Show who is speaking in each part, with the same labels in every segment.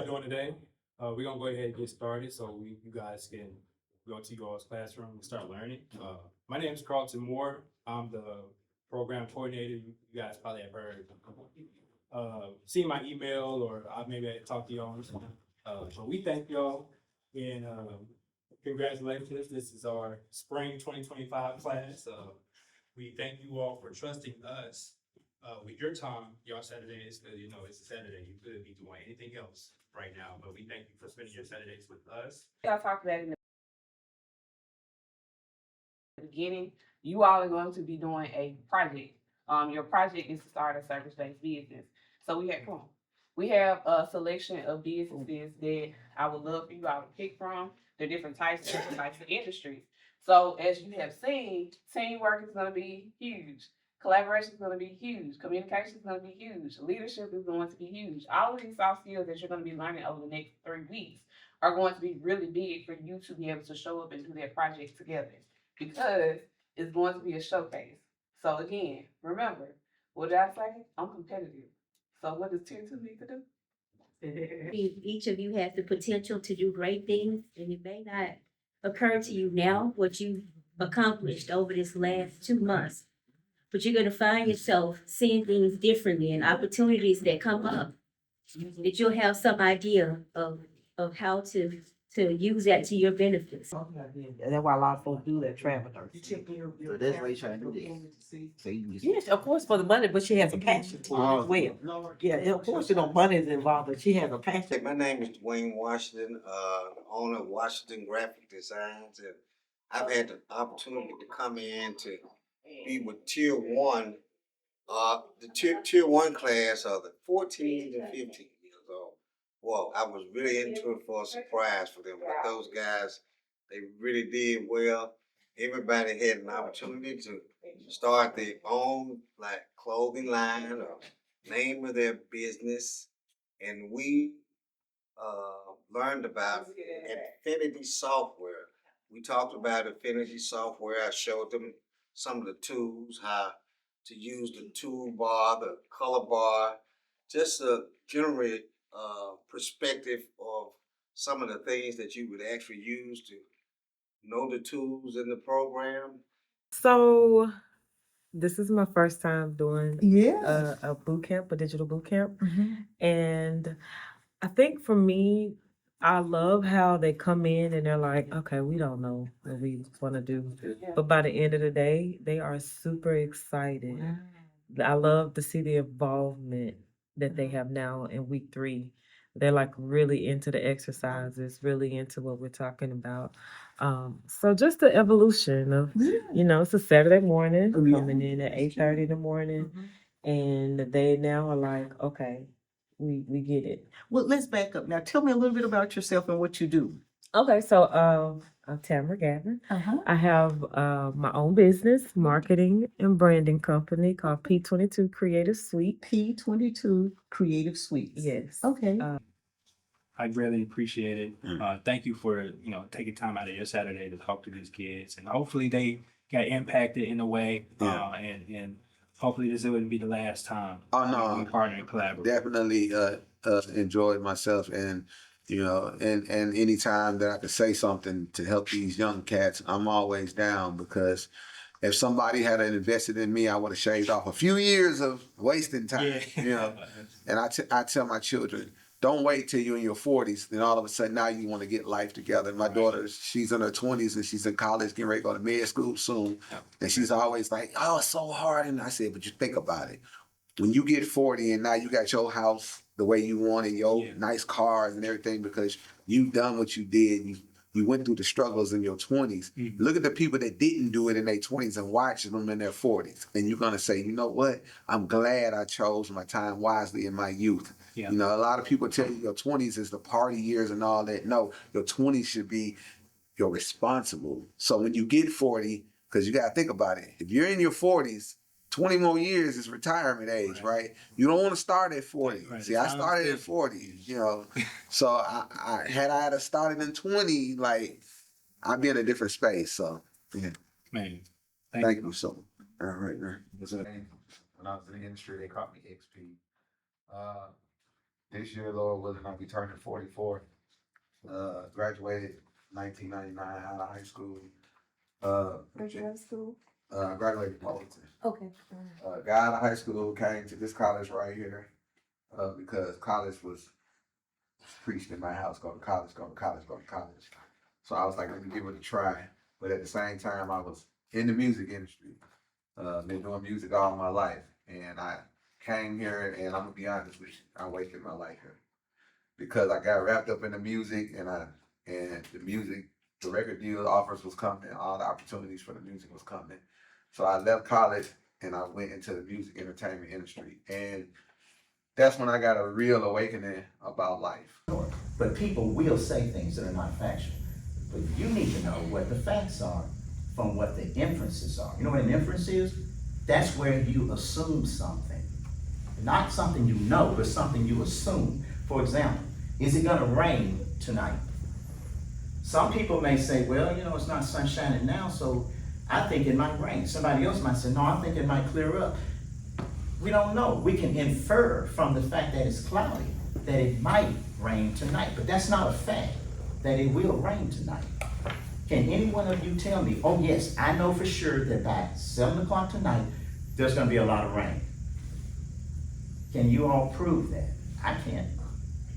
Speaker 1: Doing today. We're gonna go ahead and get started so you guys can go to your classroom and start learning. My name is Carlton Moore. I'm the program coordinator. You guys probably have heard. See my email or maybe I talk to y'all. But we thank y'all and congratulations. This is our spring 2025 class. We thank you all for trusting us with your time, your Saturdays, because you know it's a Saturday. You could be doing anything else right now, but we thank you for spending your Saturdays with us.
Speaker 2: I talked about in the beginning, you all are going to be doing a project. Your project is to start a service-based business. So we have a selection of businesses that I would love for you all to pick from. They're different types of industries. So as you have seen, teamwork is going to be huge. Collaboration is going to be huge. Communication is going to be huge. Leadership is going to be huge. All of these soft skills that you're going to be learning over the next 3 weeks are going to be really big for you to be able to show up and do that project together because it's going to be a showcase. So again, remember, what did I say? I'm competitive. So what does tier 2 need to do?
Speaker 3: Each of you has the potential to do great things, and it may not occur to you now what you've accomplished over this last 2 months, but you're going to find yourself seeing things differently and opportunities that come up that you'll have some idea of how to use that to your benefits.
Speaker 4: That's why a lot of folks do that travel nurse.
Speaker 5: So that's why you trying to do this. So you can
Speaker 4: Yes, of course, for the money, but she has a passion for it as well. Yeah, and of course, money is involved, but she has a passion.
Speaker 5: My name is Dwayne Washington, owner of Washington Graphic Designs, and I've had the opportunity to come in to be with Tier 1. The tier 1 class are the 14 to 15 years old. Well, I was really into it for a surprise for them, but those guys, they really did well. Everybody had an opportunity to start their own like clothing line or name of their business, and we learned about Affinity software. We talked about Affinity software. I showed them some of the tools, how to use the toolbar, the color bar, just a general perspective of some of the things that you would actually use to know the tools in the program.
Speaker 6: So this is my first time doing
Speaker 4: Yeah.
Speaker 6: a boot camp, a digital boot camp. And I think for me, I love how they come in and they're like, okay, we don't know what we want to do. But by the end of the day, they are super excited. I love to see the involvement that they have now in week 3. They're like really into the exercises, really into what we're talking about. So just the evolution of, it's a Saturday morning, coming in at 8:30 in the morning, and they now are like, okay, we get it.
Speaker 4: Well, let's back up. Now, tell me a little bit about yourself and what you do.
Speaker 6: Okay, so I'm Tamara Gavin. I have my own business, marketing and branding company called P22 Creative Suite.
Speaker 4: P22 Creative Suites.
Speaker 6: Yes.
Speaker 4: Okay.
Speaker 1: I really appreciate it. Thank you for taking time out of your Saturday to talk to these kids, and hopefully they got impacted in a way. And hopefully this wouldn't be the last time.
Speaker 7: Oh no,
Speaker 1: we partner and collaborate.
Speaker 7: Definitely enjoyed myself, and and anytime that I could say something to help these young cats, I'm always down, because if somebody had invested in me, I would have shaved off a few years of wasting time.
Speaker 1: Yeah.
Speaker 7: And I tell my children, don't wait till you're in your 40s, then all of a sudden now you want to get life together. My daughter, she's in her 20s and she's in college, getting ready to go to med school soon. And she's always like, oh, it's so hard. And I said, but you think about it. When you get 40 and now you got your house the way you want and your nice cars and everything, because you've done what you did, you went through the struggles in your 20s. Look at the people that didn't do it in their 20s and watch them in their 40s. And you're going to say, you know what? I'm glad I chose my time wisely in my youth.
Speaker 1: Yeah.
Speaker 7: A lot of people tell you your 20s is the party years and all that. No, your 20s should be your responsible. So when you get 40, because you got to think about it. If you're in your 40s, 20 more years is retirement age, right? You don't want to start at 40.
Speaker 1: Right.
Speaker 7: See, I started at 40, So I had started in 20, like, I'd be in a different space. So, yeah.
Speaker 1: Man,
Speaker 7: Thank you so much. All right, man.
Speaker 8: When I was in the industry, they called me XP.
Speaker 7: This year, Lord willing, I'll be turning 44. Graduated 1999 out of high school. Graduated Fulton.
Speaker 3: Okay.
Speaker 7: Got out of high school, came to this college right here, because college was preached in my house, go to college, go to college, go to college. So I was like, let me give it a try. But at the same time, I was in the music industry. Been doing music all my life. And I came here, and I'm gonna be honest with you, I wasted my life here. Because I got wrapped up in the music, and the music, the record deal offers was coming, all the opportunities for the music was coming. So I left college and I went into the music entertainment industry. And that's when I got a real awakening about life.
Speaker 8: But people will say things that are not factual. But you need to know what the facts are from what the inferences are. You know what an inference is? That's where you assume something. Not something you know, but something you assume. For example, is it gonna rain tonight? Some people may say, well, you know, it's not sun shining now, so I think it might rain. Somebody else might say, no, I think it might clear up. We don't know. We can infer from the fact that it's cloudy that it might rain tonight, but that's not a fact that it will rain tonight. Can any one of you tell me, oh yes, I know for sure that by 7 o'clock tonight, there's gonna be a lot of rain? Can you all prove that? I can't.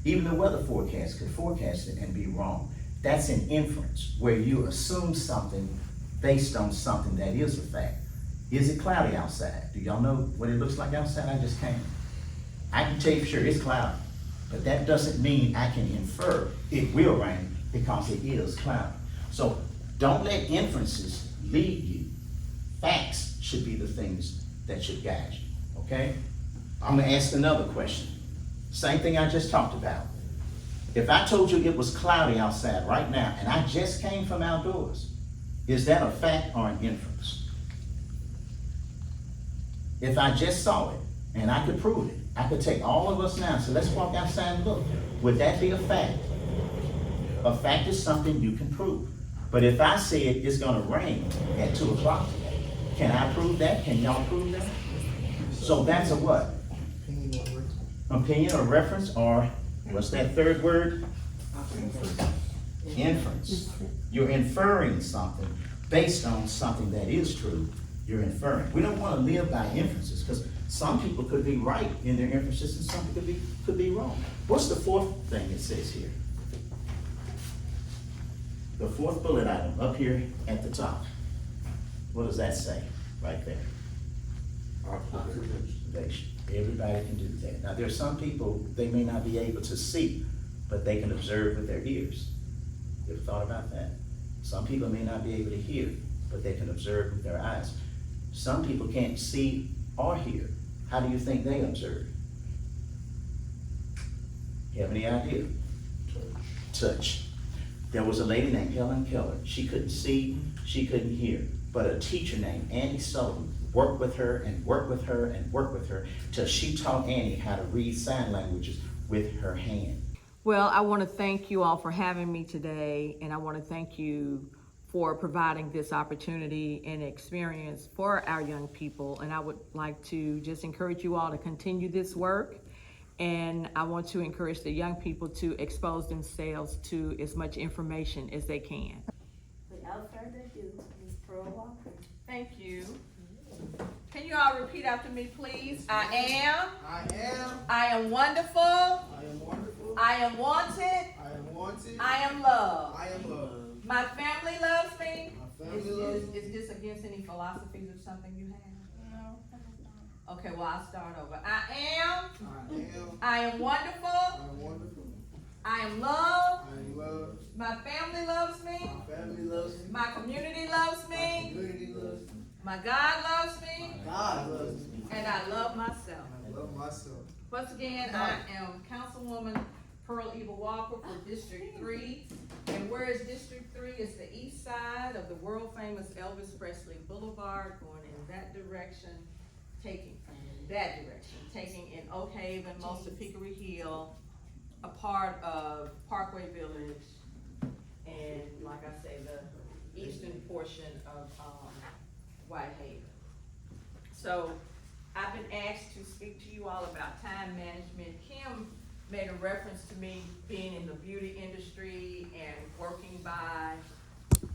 Speaker 8: Even the weather forecast could forecast it and be wrong. That's an inference where you assume something based on something that is a fact. Is it cloudy outside? Do y'all know what it looks like outside? I just came. I can tell you for sure it's cloudy, but that doesn't mean I can infer it will rain because it is cloudy. So don't let inferences lead you. Facts should be the things that should guide you, okay? I'm gonna ask another question. Same thing I just talked about. If I told you it was cloudy outside right now and I just came from outdoors, is that a fact or an inference? If I just saw it and I could prove it, I could take all of us now and say, let's walk outside and look. Would that be a fact? A fact is something you can prove. But if I said it's gonna rain at 2 o'clock today, can I prove that? Can y'all prove that? So that's a what? Opinion or reference, or what's that third word? Inference. You're inferring something based on something that is true. You're inferring. We don't want to live by inferences because some people could be right in their inferences and some could be wrong. What's the fourth thing it says here? The fourth bullet item up here at the top. What does that say right there? Observation. Everybody can do that. Now, there are some people, they may not be able to see, but they can observe with their ears. You ever thought about that? Some people may not be able to hear, but they can observe with their eyes. Some people can't see or hear. How do you think they observe? You have any idea? Touch. There was a lady named Helen Keller. She couldn't see, she couldn't hear, but a teacher named Annie Sullivan worked with her and worked with her and worked with her till she taught Annie how to read sign languages with her hand.
Speaker 9: Well, I want to thank you all for having me today, and I want to thank you for providing this opportunity and experience for our young people. And I would like to just encourage you all to continue this work. And I want to encourage the young people to expose themselves to as much information as they can.
Speaker 3: Without further ado, Ms. Pearl Walker.
Speaker 2: Thank you. Can you all repeat after me, please? I am wonderful. I am wanted. I am loved. My family loves me. Is this against any philosophies or something you have? No. Okay, well, I'll start over. I am wonderful. I am loved. My family loves me. My community loves me. My God loves me. And I love myself. Once again, I am Councilwoman Pearl Eva Walker for District 3. And where is District 3? It's the east side of the world famous Elvis Presley Boulevard, going in that direction, taking in Oak Haven, most of Hickory Hill, a part of Parkway Village, and like I say, the eastern portion of Whitehaven. So I've been asked to speak to you all about time management. Kim
Speaker 9: made a reference to me being in the beauty industry and working by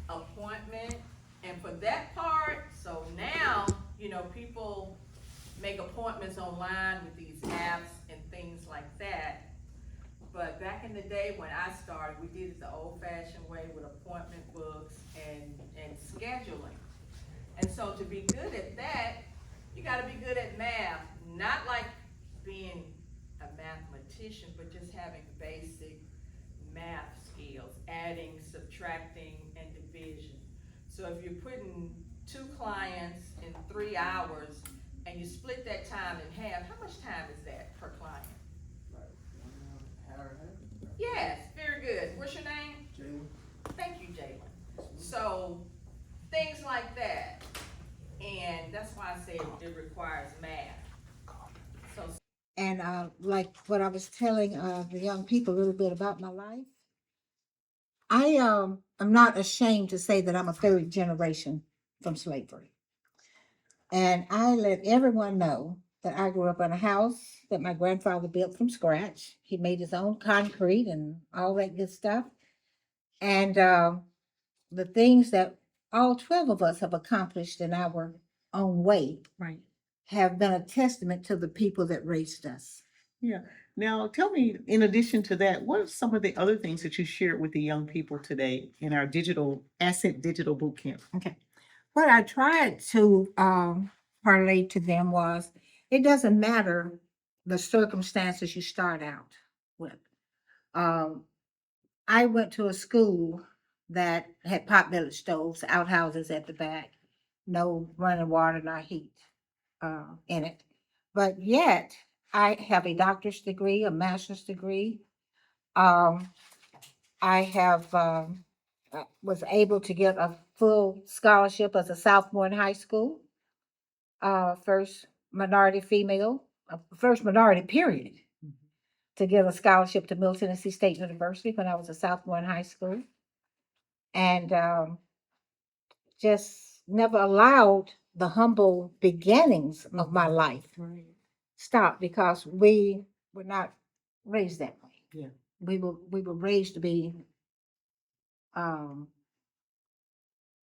Speaker 9: appointment. And for that part, so now, people make appointments online with these apps and things like that. But back in the day when I started, we did it the old-fashioned way with appointment books and scheduling. And so to be good at that, you gotta be good at math, not like being a mathematician, but just having basic math skills, adding, subtracting, and division. So if you're putting 2 clients in 3 hours and you split that time in half, how much time is that per client? Yes, very good. What's your name? Jalen. Thank you, Jalen. So things like that. And that's why I said it requires math. So
Speaker 10: And like what I was telling the young people a little bit about my life, I am not ashamed to say that I'm a third generation from slavery. And I let everyone know that I grew up in a house that my grandfather built from scratch. He made his own concrete and all that good stuff. And the things that all 12 of us have accomplished in our own way
Speaker 4: Right.
Speaker 10: have been a testament to the people that raised us.
Speaker 4: Yeah. Now, tell me, in addition to that, what are some of the other things that you shared with the young people today in our Ascent Digital Bootcamp?
Speaker 10: Okay. What I tried to parlay to them was it doesn't matter the circumstances you start out with. I went to a school that had pot-bellied stoves, outhouses at the back, no running water, no heat in it. But yet, I have a doctor's degree, a master's degree. I have was able to get a full scholarship as a sophomore in high school. First minority female, first minority period, to get a scholarship to Middle Tennessee State University when I was a sophomore in high school. And just never allowed the humble beginnings of my life stop because we were not raised that way.
Speaker 4: Yeah.
Speaker 10: We were raised to be to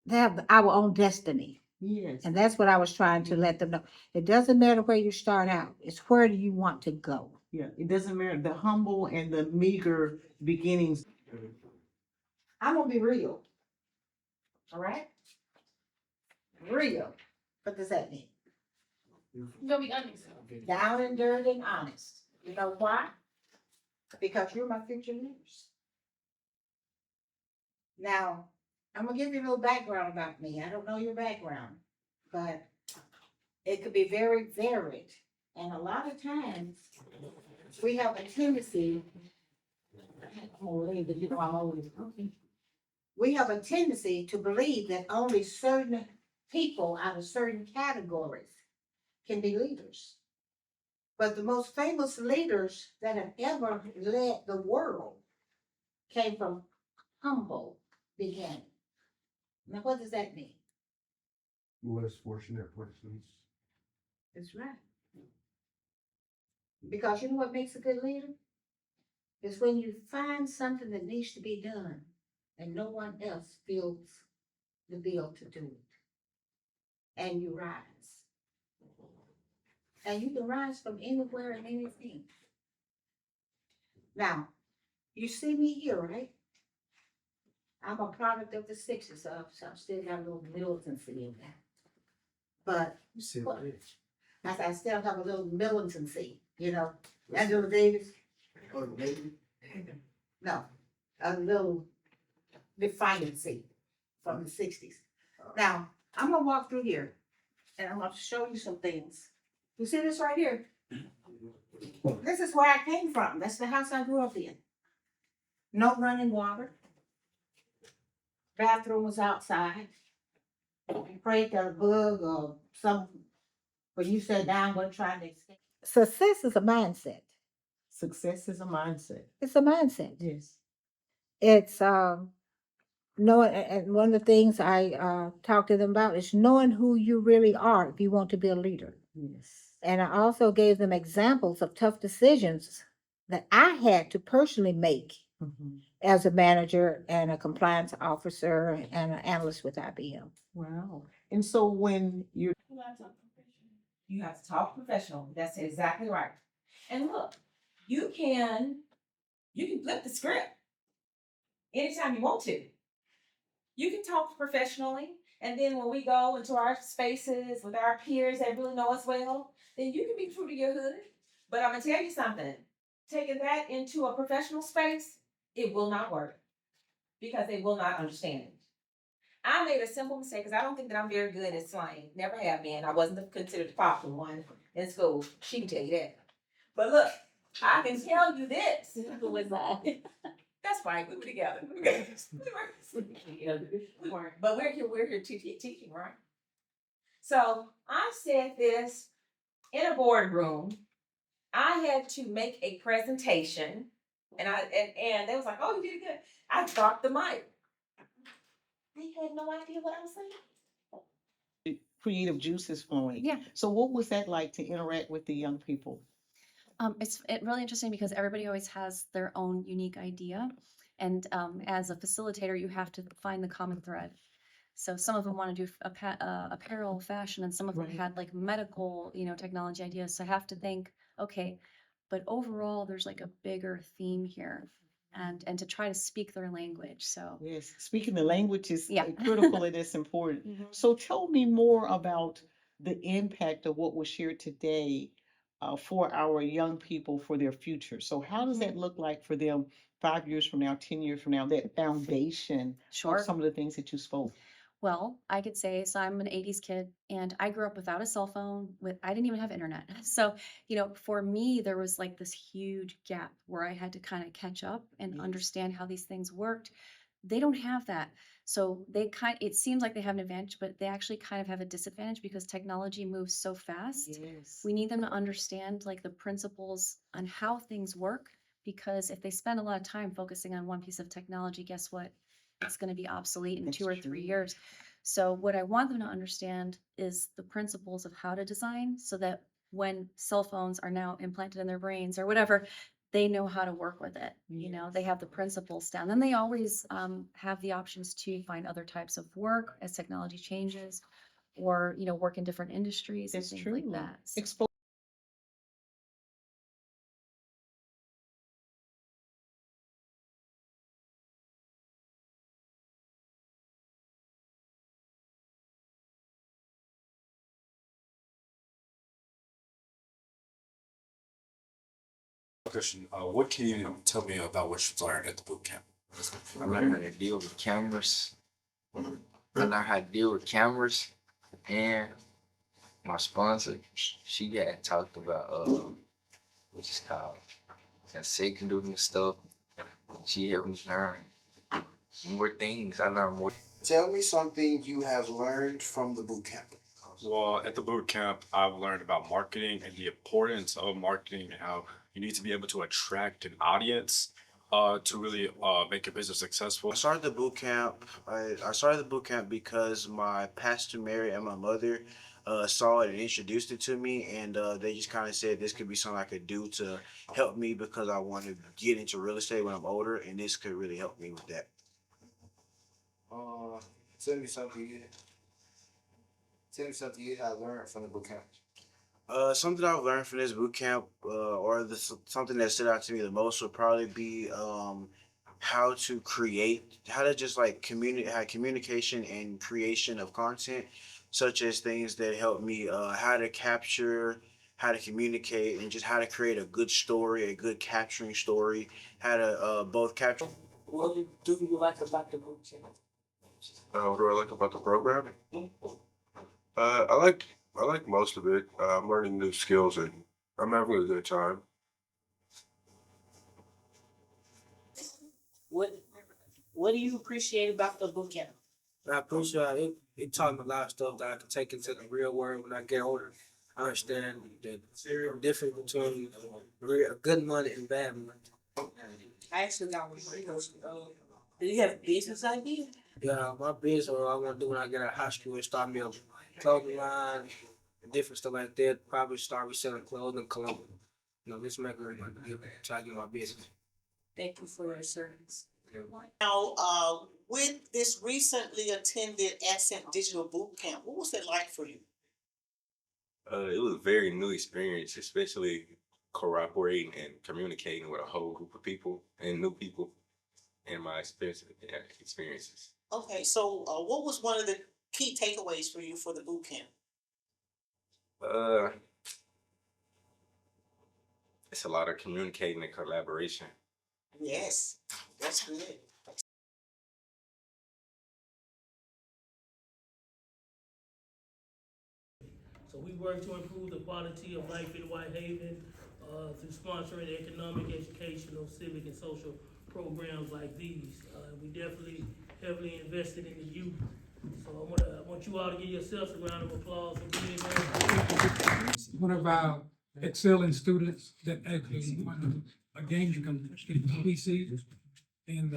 Speaker 10: have our own destiny.
Speaker 4: Yes.
Speaker 10: And that's what I was trying to let them know. It doesn't matter where you start out, it's where do you want to go.
Speaker 4: Yeah. It doesn't matter the humble and the meager beginnings.
Speaker 10: I'm gonna be real. All right? Real. What does that mean?
Speaker 2: you're gonna be honest.
Speaker 10: Down and dirty and honest. You know why? Because you're my future leaders. Now, I'm gonna give you a little background about me. I don't know your background, but it could be very varied. And a lot of times, we have a tendency, I'm gonna leave it, you know, I'm always, we have a tendency to believe that only certain people out of certain categories can be leaders. But the most famous leaders that have ever led the world came from humble beginnings. Now, what does that mean?
Speaker 11: Less fortunate persons.
Speaker 10: That's right. Because you know what makes a good leader? It's when you find something that needs to be done and no one else feels the bill to do it. And you rise. And you can rise from anywhere and anything. Now, you see me here, right? I'm a product of the 60s, so I've still got a little militancy in there. But
Speaker 11: You said
Speaker 10: What?
Speaker 11: rich.
Speaker 10: I still have a little militancy, you know. Angela Davis?
Speaker 11: Oh, maybe.
Speaker 10: No, a little defiancy from the 60s. Now, I'm gonna walk through here and I'm gonna show you some things. You see this right here? This is where I came from. That's the house I grew up in. No running water. Bathroom was outside. You prayed that a bug or something, when you sat down, wasn't trying to escape. Success is a mindset.
Speaker 4: Success is a mindset.
Speaker 10: It's a mindset.
Speaker 4: Yes.
Speaker 10: It's knowing, and one of the things I talk to them about is knowing who you really are if you want to be a leader.
Speaker 4: Yes.
Speaker 10: And I also gave them examples of tough decisions that I had to personally make as a manager and a compliance officer and an analyst with IBM.
Speaker 4: Wow. And so when you're
Speaker 3: You have to talk professional. That's exactly right. And look, you can flip the script anytime you want to. You can talk professionally, and then when we go into our spaces with our peers that really know us well, then you can be true to your hood. But I'm gonna tell you something. Taking that into a professional space, it will not work because they will not understand it. I made a simple mistake because I don't think that I'm very good at slang. Never have been. I wasn't considered the popular one in school. She can tell you that. But look, I can tell you this. That's right. We were together. We weren't. But we're here teaching, right? So I said this in a boardroom. I had to make a presentation, and they was like, "Oh, you did good." I dropped the mic. They had no idea what I was saying.
Speaker 4: creative juices flowing.
Speaker 12: Yeah.
Speaker 4: So what was that like to interact with the young people?
Speaker 12: It's really interesting because everybody always has their own unique idea. And as a facilitator, you have to find the common thread. So some of them want to do apparel, fashion, and some of them
Speaker 4: Right.
Speaker 12: had like medical, technology ideas. So I have to think, okay, but overall, there's like a bigger theme here, and to try to speak their language. So
Speaker 4: Yes, speaking the language is
Speaker 12: Yeah.
Speaker 4: critical and it's important.
Speaker 12: Mhm.
Speaker 4: So tell me more about the impact of what was shared today for our young people for their future. So how does that look like for them 5 years from now, 10 years from now, that foundation
Speaker 12: Sure.
Speaker 4: of some of the things that you spoke?
Speaker 12: Well, I could say, so I'm an 80s kid and I grew up without a cell phone I didn't even have internet. So, for me, there was like this huge gap where I had to kind of catch up and
Speaker 4: Yes.
Speaker 12: understand how these things worked. They don't have that. So it seems like they have an advantage, but they actually kind of have a disadvantage because technology moves so fast.
Speaker 4: Yes.
Speaker 12: We need them to understand like the principles on how things work, because if they spend a lot of time focusing on one piece of technology, guess what? It's going to be obsolete in
Speaker 4: That's
Speaker 12: 2 or
Speaker 4: true.
Speaker 12: 3 years. So what I want them to understand is the principles of how to design so that when cell phones are now implanted in their brains or whatever, they know how to work with it. They have the principles down. Then they always have the options to find other types of work as technology changes, or work in different industries and
Speaker 4: That's
Speaker 12: things
Speaker 4: true.
Speaker 12: like that. So-
Speaker 4: Expo-
Speaker 13: Question, what can you tell me about what you've learned at the boot camp?
Speaker 14: I learned how to deal with cameras. I learned how to deal with cameras, and my sponsor, she had talked about which is called Ascent and stuff. She helped me learn more things. I learned more.
Speaker 11: Tell me something you have learned from the boot camp.
Speaker 13: Well, at the boot camp, I've learned about marketing and the importance of marketing and how you need to be able to attract an audience to really make your business successful.
Speaker 15: I started the boot camp. I started the boot camp because my pastor Mary and my mother saw it and introduced it to me, and they just kind of said this could be something I could do to help me because I want to get into real estate when I'm older, and this could really help me with that.
Speaker 11: Tell me something you have learned from the boot camp.
Speaker 15: Something I've learned from this boot camp, something that stood out to me the most would probably be how to just like have communication and creation of content, such as things that help me how to capture, how to communicate, and just how to create a good story, a good capturing story, how to both capture.
Speaker 6: What do you like about the boot camp?
Speaker 13: What do I like about the program? I like most of it. I'm learning new skills and I'm having a good time.
Speaker 6: What do you appreciate about the boot camp?
Speaker 16: I appreciate it taught me a lot of stuff that I can take into the real world when I get older. I understand the difference between good money and bad money.
Speaker 6: I actually got one. Do you have a business idea?
Speaker 16: Yeah, my business, what I want to do when I get out of high school is start me a clothing line, different stuff like that. Probably start reselling clothes in Columbus. This maker, try to get my business.
Speaker 12: Thank you for your service.
Speaker 4: Now, with this recently attended Ascent Digital Bootcamp, what was it like for you?
Speaker 17: It was a very new experience, especially cooperating and communicating with a whole group of people and new people in my experiences.
Speaker 4: Okay, so what was one of the key takeaways for you for the bootcamp?
Speaker 17: It's a lot of communicating and collaboration.
Speaker 4: Yes, that's good.
Speaker 18: So we work to improve the quality of life in Whitehaven through sponsoring economic, educational, civic, and social programs like these. We definitely heavily invested in the youth. So I want you all to give yourselves a round of applause for being there.
Speaker 19: One of our excelling students that actually won a game you can get PC. And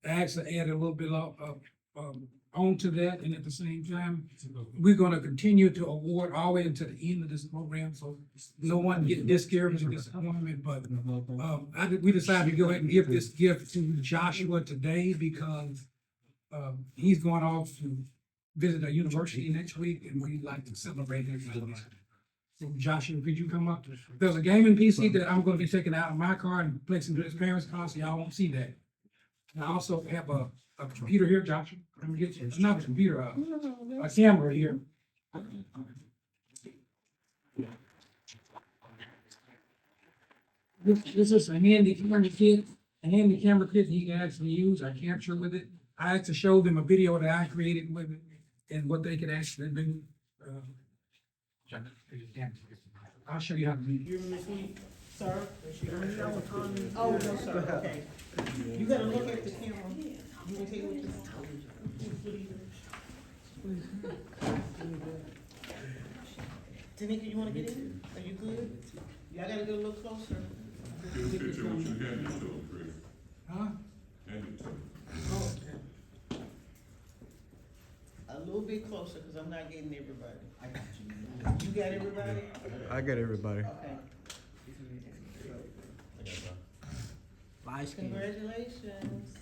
Speaker 19: I actually added a little bit on to that, and at the same time, we're gonna continue to award all the way until the end of this program, so no one get discouraged or disappointment, but we decided to go ahead and give this gift to Joshua today because he's going off to visit a university next week, and we'd like to celebrate him. So Joshua, could you come up? There's a gaming PC that I'm gonna be taking out of my car and placing to his parents' car, so y'all won't see that. And I also have a computer here, Joshua. Let me get you. It's not a computer, a camera here. This is a handy camera kit, he can actually use. I capture with it. I actually showed them a video that I created with it and what they could actually do. I'll show you how to do it.
Speaker 18: You remember this week, sir?
Speaker 4: Oh, no, sir, okay. You gotta look at the camera. You can take it. Tanika, you wanna get in? Are you good? Y'all gotta get a little closer.
Speaker 19: Huh? Oh, okay.
Speaker 4: A little bit closer, cause I'm not getting everybody. I got you. You got everybody?
Speaker 20: I got everybody.
Speaker 4: Okay.
Speaker 16: Light skin.
Speaker 4: Congratulations.